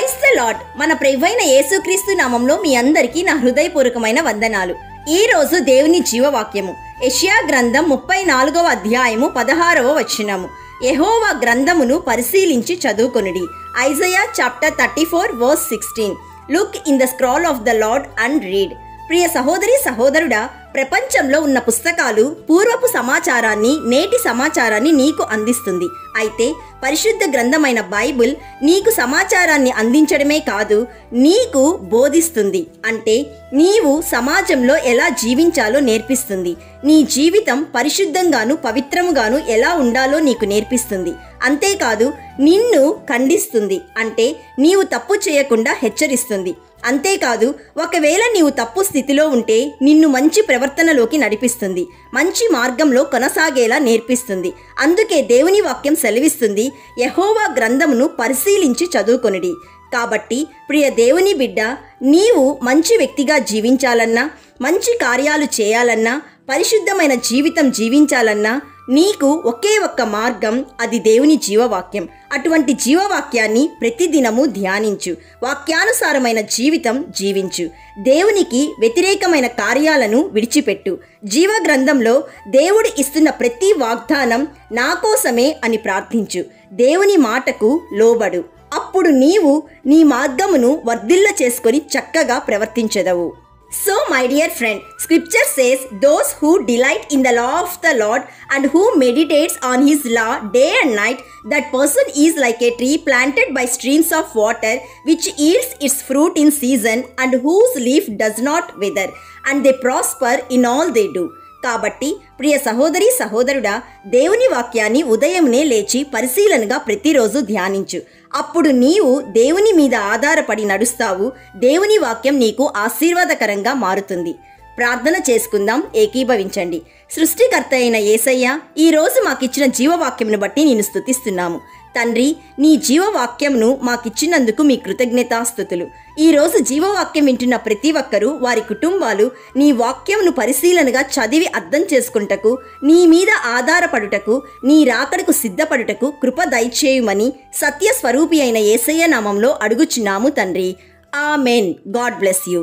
Praise the lord. మన ప్రభువైన యేసుక్రీస్తు నామంలో మీ అందరికీ నా హృదయపూర్వకమైన వందనాలు. ఈ రోజు దేవుని జీవవాక్యము యెషయా గ్రంథం 34వ అధ్యాయము 16వ వచనము. యెహోవా గ్రంథమును పరిశీలించి చదువుకొనుడి. Isaiah chapter 34 verse 16. Look in the scroll of the Lord and read. ప్రియ సహోదరి సహోదరుడా, ప్రపంచంలో ఉన్న పుస్తకాలు పూర్వపు సమాచారాన్ని, నేటి సమాచారాన్ని నీకు అందిస్తుంది. అయితే పరిశుద్ధ గ్రంథమైన బైబిల్ నీకు సమాచారాన్ని అందించడమే కాదు, నీకు బోధిస్తుంది. అంటే నీవు సమాజంలో ఎలా జీవించాలో నేర్పిస్తుంది. నీ జీవితం పరిశుద్ధంగాను పవిత్రముగాను ఎలా ఉండాలో నీకు నేర్పిస్తుంది. అంతేకాదు నిన్ను ఖండిస్తుంది. అంటే నీవు తప్పు చేయకుండా హెచ్చరిస్తుంది. అంతేకాదు ఒకవేళ నీవు తప్పు స్థితిలో ఉంటే నిన్ను మంచి ప్రవర్తనలోకి నడిపిస్తుంది, మంచి మార్గంలో కొనసాగేలా నేర్పిస్తుంది. అందుకే దేవుని వాక్యం సెలవిస్తుంది, యెహోవా గ్రంథమును పరిశీలించి చదువుకొనుడి. కాబట్టి ప్రియ దేవుని బిడ్డ, నీవు మంచి వ్యక్తిగా జీవించాలన్నా, మంచి కార్యాలు చేయాలన్నా, పరిశుద్ధమైన జీవితం జీవించాలన్నా నీకు ఒకే ఒక్క మార్గం, అది దేవుని జీవవాక్యం. అటువంటి జీవవాక్యాన్ని ప్రతిదినము ధ్యానించు, వాక్యానుసారమైన జీవితం జీవించు. దేవునికి వ్యతిరేకమైన కార్యాలను విడిచిపెట్టు. జీవ గ్రంథంలో దేవుడు ఇస్తున్న ప్రతి వాగ్దానం నా కోసమే అని ప్రార్థించు. దేవుని మాటకు లోబడు. అప్పుడు నీవు నీ మార్గమును వర్ధిల్ల చేసుకొని చక్కగా ప్రవర్తించెదవు. So my dear friend, scripture says, those who delight in the law of the Lord and who meditates on his law day and night, that person is like a tree planted by streams of water, which yields its fruit in season and whose leaf does not wither, and they prosper in all they do. కాబట్టి ప్రియ సహోదరి సహోదరుడా, దేవుని వాక్యాన్ని ఉదయంనే లేచి పరిశీలనగా ప్రతిరోజు ధ్యానించు. అప్పుడు నీవు దేవుని మీద ఆధారపడి నడుస్తావు. దేవుని వాక్యం నీకు ఆశీర్వాదకరంగా మారుతుంది. ప్రార్థన చేసుకుందాం, ఏకీభవించండి. సృష్టికర్త అయిన యేసయ్య, ఈరోజు మాకిచ్చిన జీవవాక్యంను బట్టి నేను స్తుతిస్తున్నాము. తండ్రి, నీ జీవవాక్యంను మాకిచ్చినందుకు మీ కృతజ్ఞతాస్తుతులు. ఈరోజు జీవవాక్యం వింటున్న ప్రతి ఒక్కరూ, వారి కుటుంబాలు నీ వాక్యంను పరిశీలనగా చదివి అర్థం చేసుకుంటకు, నీ మీద ఆధారపడుటకు, నీ రాకడకు సిద్ధపడుటకు కృప దయచేయుమని సత్య స్వరూపి అయిన యేసయ్య నామంలో అడుగుచున్నాము తండ్రి. ఆమెన్. God bless you.